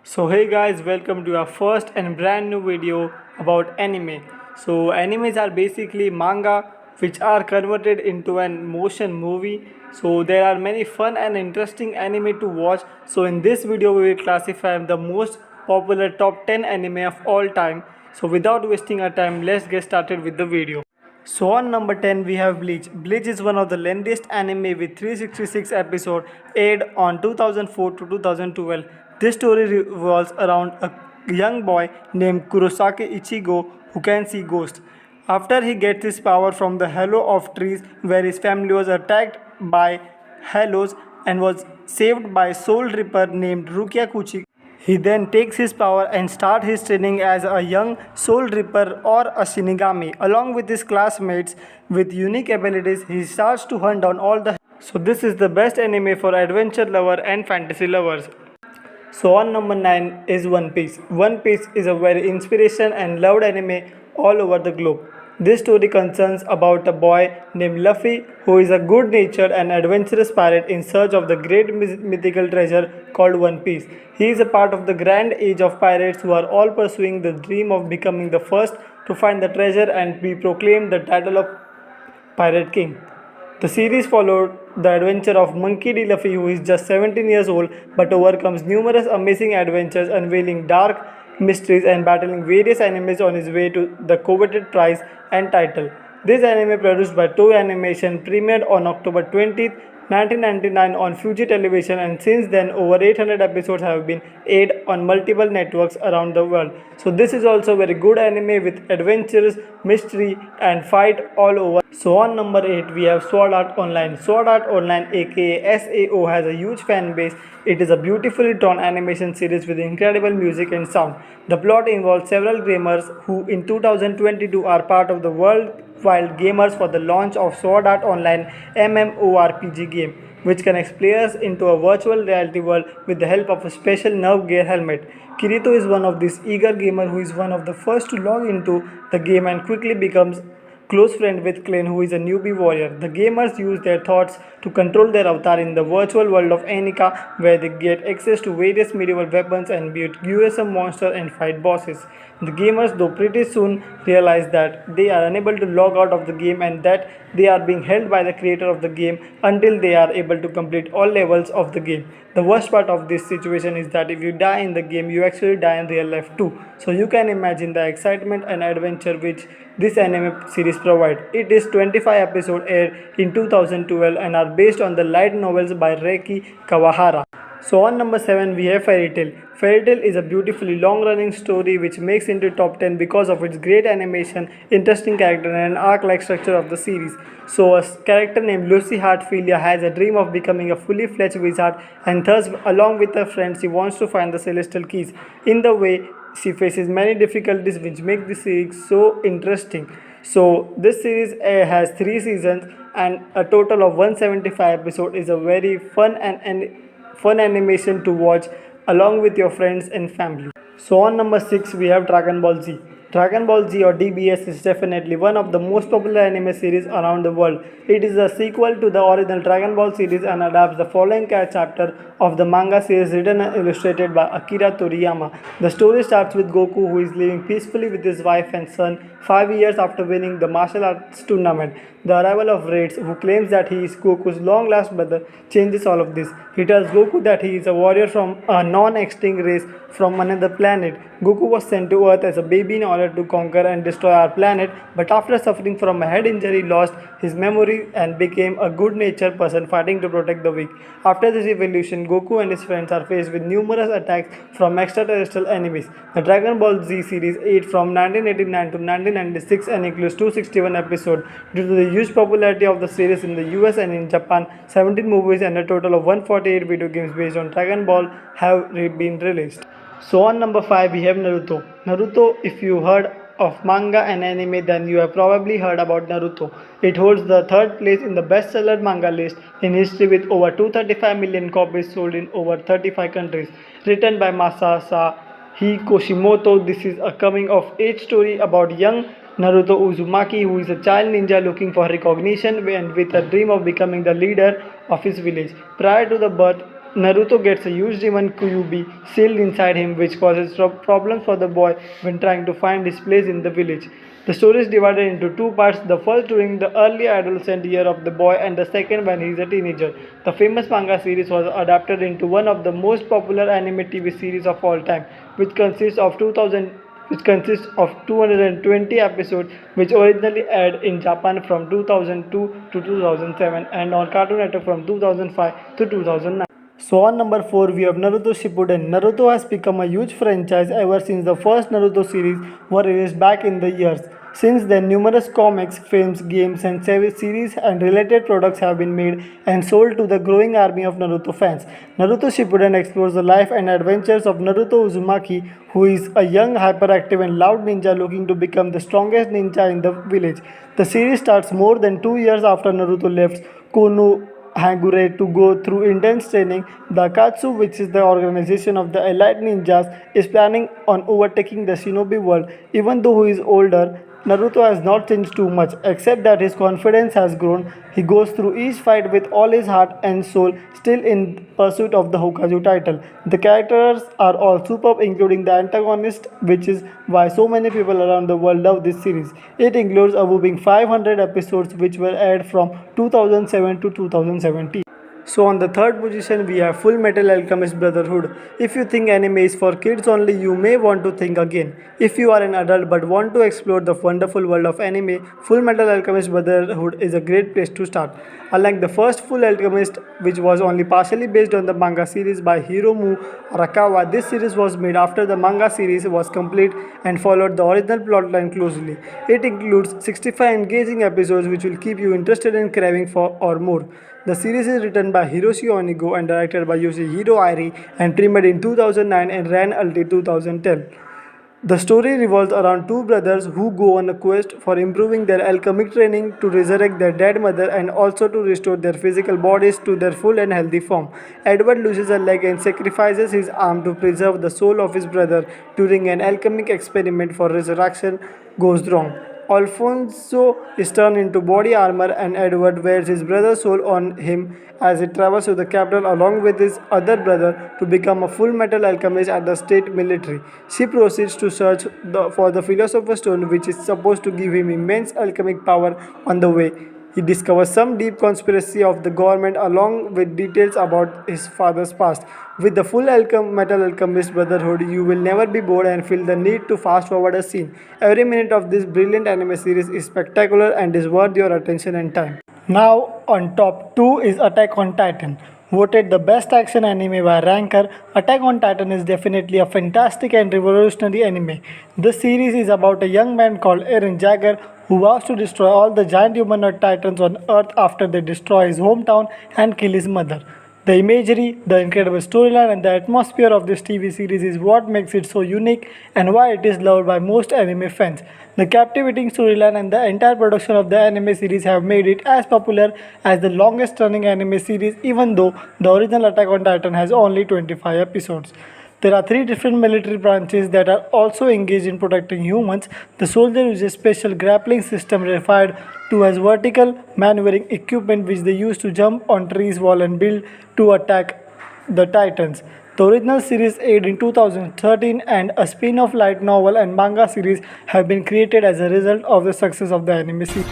So hey guys, welcome to our first and brand new video about anime. So animes are basically manga which are converted into an motion movie. So there are many fun and interesting anime to watch. So in this video we will classify the most popular top 10 anime of all time. So without wasting our time, let's get started with the video. So on number 10 we have Bleach. Bleach is one of the lengthiest anime with 366 episodes aired on 2004 to 2012. This story revolves around a young boy named Kurosaki Ichigo who can see ghosts. After he gets his power from the Halo of Trees where his family was attacked by halos and was saved by Soul Reaper named Rukia Kuchi. He then takes his power and starts his training as a young Soul Reaper or a Shinigami. Along with his classmates with unique abilities, he starts to hunt down all the. So this is the best anime for adventure lover and fantasy lovers. So on number 9 is One Piece. One Piece is a very inspiration and loved anime all over the globe. This story concerns about a boy named Luffy who is a good-natured and adventurous pirate in search of the great mythical treasure called One Piece. He is a part of the grand age of pirates who are all pursuing the dream of becoming the first to find the treasure and be proclaimed the title of Pirate King. The series followed the adventure of Monkey D. Luffy, who is just 17 years old but overcomes numerous amazing adventures, unveiling dark mysteries and battling various enemies on his way to the coveted prize and title. This anime, produced by Toei Animation, premiered on October 20th, 1999 on Fuji Television, and since then over 800 episodes have been aired on multiple networks around the world. So this is also very good anime with adventures, mystery and fight all over. So on number 8 we have Sword Art Online. Sword Art Online aka SAO has a huge fan base. It is a beautifully drawn animation series with incredible music and sound. The plot involves several gamers who in 2022 are part of the worldwide gamers for the launch of Sword Art Online MMORPG game, which connects players into a virtual reality world with the help of a special nerve gear helmet. Kirito is one of these eager gamers who is one of the first to log into the game and quickly becomes close friend with Klein, who is a newbie warrior. The gamers use their thoughts to control their avatar in the virtual world of Anika, where they get access to various medieval weapons and beat gruesome monsters and fight bosses. The gamers, though, pretty soon realize that they are unable to log out of the game and that they are being held by the creator of the game until they are able to complete all levels of the game. The worst part of this situation is that if you die in the game, you actually die in real life too. So you can imagine the excitement and adventure which this anime series provides. It is 25 episodes aired in 2012 and are based on the light novels by Reiki Kawahara. So on number 7 we have Fairytale. Fairytale is a beautifully long-running story which makes into top 10 because of its great animation, interesting character and an arc-like structure of the series. So a character named Lucy Heartfilia has a dream of becoming a fully fledged wizard, and thus along with her friends she wants to find the celestial keys. In the way she faces many difficulties which make the series so interesting. So this series has 3 seasons and a total of 175 episodes. Is a very fun animation to watch along with your friends and family. So on number 6 we have Dragon Ball Z. Dragon Ball Z or DBS is definitely one of the most popular anime series around the world. It is a sequel to the original Dragon Ball series and adapts the following chapter of the manga series written and illustrated by Akira Toriyama. The story starts with Goku, who is living peacefully with his wife and son 5 years after winning the martial arts tournament. The arrival of Raditz, who claims that he is Goku's long-lost brother, changes all of this. He tells Goku that he is a warrior from a non-extinct race from another planet. Goku was sent to Earth as a baby in order to conquer and destroy our planet, but after suffering from a head injury, lost his memory and became a good-natured person fighting to protect the weak. After this evolution, Goku and his friends are faced with numerous attacks from extraterrestrial enemies. The Dragon Ball Z series aired from 1989 to 1996 and includes 261 episodes. Due to the huge popularity of the series in the US and in Japan, 17 movies and a total of 148 video games based on Dragon Ball have been released. So on number 5 we have Naruto. Naruto, if you heard of manga and anime, then you have probably heard about Naruto. It holds the third place in the bestseller manga list in history with over 235 million copies sold in over 35 countries. Written by Masasa Kishimoto, this is a coming of age story about young Naruto Uzumaki, who is a child ninja looking for recognition and with a dream of becoming the leader of his village. Prior to the birth Naruto gets a huge demon Kyuubi sealed inside him, which causes problems for the boy when trying to find his place in the village. The story is divided into two parts, the first during the early adolescent year of the boy and the second when he is a teenager. The famous manga series was adapted into one of the most popular anime TV series of all time, which consists of 220 episodes which originally aired in Japan from 2002 to 2007 and on Cartoon Network from 2005 to 2009. So on number 4 we have Naruto Shippuden. Naruto has become a huge franchise ever since the first Naruto series were released back in the years. Since then, numerous comics, films, games, and series and related products have been made and sold to the growing army of Naruto fans. Naruto Shippuden explores the life and adventures of Naruto Uzumaki, who is a young, hyperactive, and loud ninja looking to become the strongest ninja in the village. The series starts more than 2 years after Naruto left Konohagure to go through intense training. The Akatsu, which is the organization of the elite ninjas, is planning on overtaking the shinobi world. Even though he is older, Naruto has not changed too much, except that his confidence has grown. He goes through each fight with all his heart and soul, still in pursuit of the Hokage title. The characters are all superb, including the antagonist, which is why so many people around the world love this series. It includes a whopping 500 episodes, which were aired from 2007 to 2017. So on the third position we have Full Metal Alchemist Brotherhood. If you think anime is for kids only, you may want to think again. If you are an adult but want to explore the wonderful world of anime, Full Metal Alchemist Brotherhood is a great place to start. Unlike the first Full Alchemist, which was only partially based on the manga series by Hiromu Arakawa, this series was made after the manga series was complete and followed the original plotline closely. It includes 65 engaging episodes which will keep you interested and craving for or more. The series is written by Hiroshi Onigo and directed by Yoshihiro Airi and premiered in 2009 and ran until 2010. The story revolves around two brothers who go on a quest for improving their alchemic training to resurrect their dead mother and also to restore their physical bodies to their full and healthy form. Edward loses a leg and sacrifices his arm to preserve the soul of his brother during an alchemic experiment for resurrection goes wrong. Alfonso is turned into body armor and Edward wears his brother's soul on him as he travels to the capital along with his other brother to become a full metal alchemist at the state military. She proceeds to search for the Philosopher's Stone, which is supposed to give him immense alchemic power. On the way, he discovers some deep conspiracy of the government along with details about his father's past. With the full Metal Alchemist Brotherhood, you will never be bored and feel the need to fast forward a scene. Every minute of this brilliant anime series is spectacular and is worth your attention and time. Now on top 2 is Attack on Titan. Voted the best action anime by Ranker, Attack on Titan is definitely a fantastic and revolutionary anime. The series is about a young man called Eren Jaeger who vows to destroy all the giant humanoid titans on Earth after they destroy his hometown and kill his mother. The imagery, the incredible storyline, and the atmosphere of this TV series is what makes it so unique and why it is loved by most anime fans. The captivating storyline and the entire production of the anime series have made it as popular as the longest running anime series, even though the original Attack on Titan has only 25 episodes. There are three different military branches that are also engaged in protecting humans. The soldier uses special grappling system referred to as vertical maneuvering equipment which they use to jump on trees, wall and build to attack the titans. The original series aired in 2013 and a spin-off light novel and manga series have been created as a result of the success of the anime series.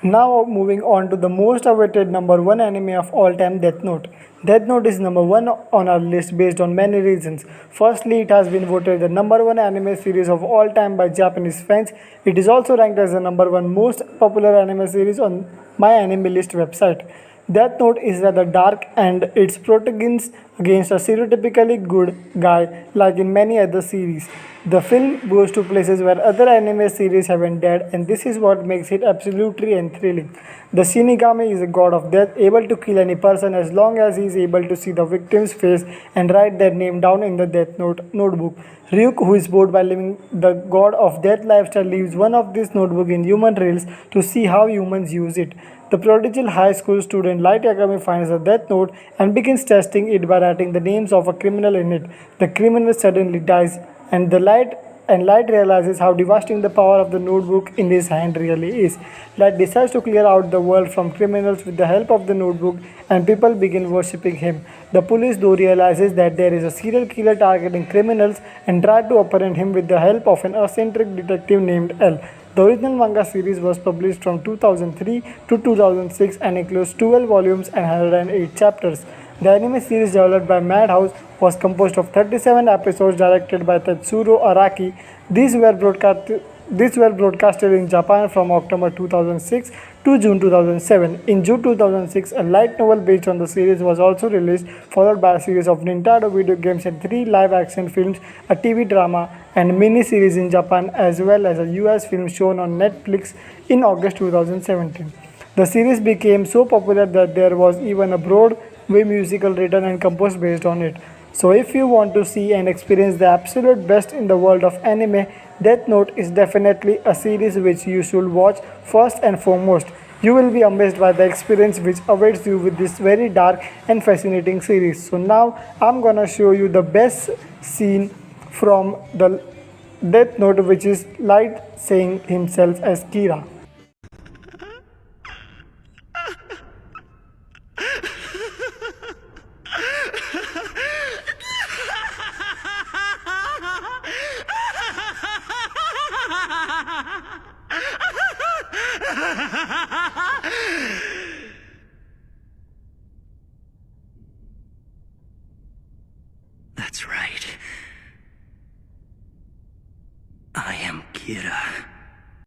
Now moving on to the most awaited number 1 anime of all time, Deathnote. Deathnote is number 1 on our list based on many reasons. Firstly, it has been voted the number 1 anime series of all time by Japanese fans. It is also ranked as the number 1 most popular anime series on my anime list website. Death Note is rather dark and its protagonist against a stereotypically good guy like in many other series. The film goes to places where other anime series haven't dared, and this is what makes it absolutely and thrilling. The Shinigami is a god of death, able to kill any person as long as he is able to see the victim's face and write their name down in the Death Note notebook. Ryuk, who is bored by living the god of death lifestyle, leaves one of these notebooks in human rails to see how humans use it. The prodigal high school student Light Yagami finds the Death Note and begins testing it by writing the names of a criminal in it. The criminal suddenly dies, and the Light and Light realizes how devastating the power of the notebook in his hand really is. Light decides to clear out the world from criminals with the help of the notebook, and people begin worshipping him. The police, though, realizes that there is a serial killer targeting criminals and try to apprehend him with the help of an eccentric detective named L. The original manga series was published from 2003 to 2006 and includes 12 volumes and 108 chapters. The anime series developed by Madhouse was composed of 37 episodes directed by Tetsuro Araki. These were broadcasted in Japan from October 2006 to June 2007. In June 2006, a light novel based on the series was also released, followed by a series of Nintendo video games and 3 live-action films, a TV drama, and mini-series in Japan, as well as a US film shown on Netflix in August 2017. The series became so popular that there was even a Broadway musical written and composed based on it. So if you want to see and experience the absolute best in the world of anime, Deathnote is definitely a series which you should watch first and foremost. You will be amazed by the experience which awaits you with this very dark and fascinating series. So now I'm gonna show you the best scene from the Deathnote, which is Light saying himself as Kira. That's right. I am Kira.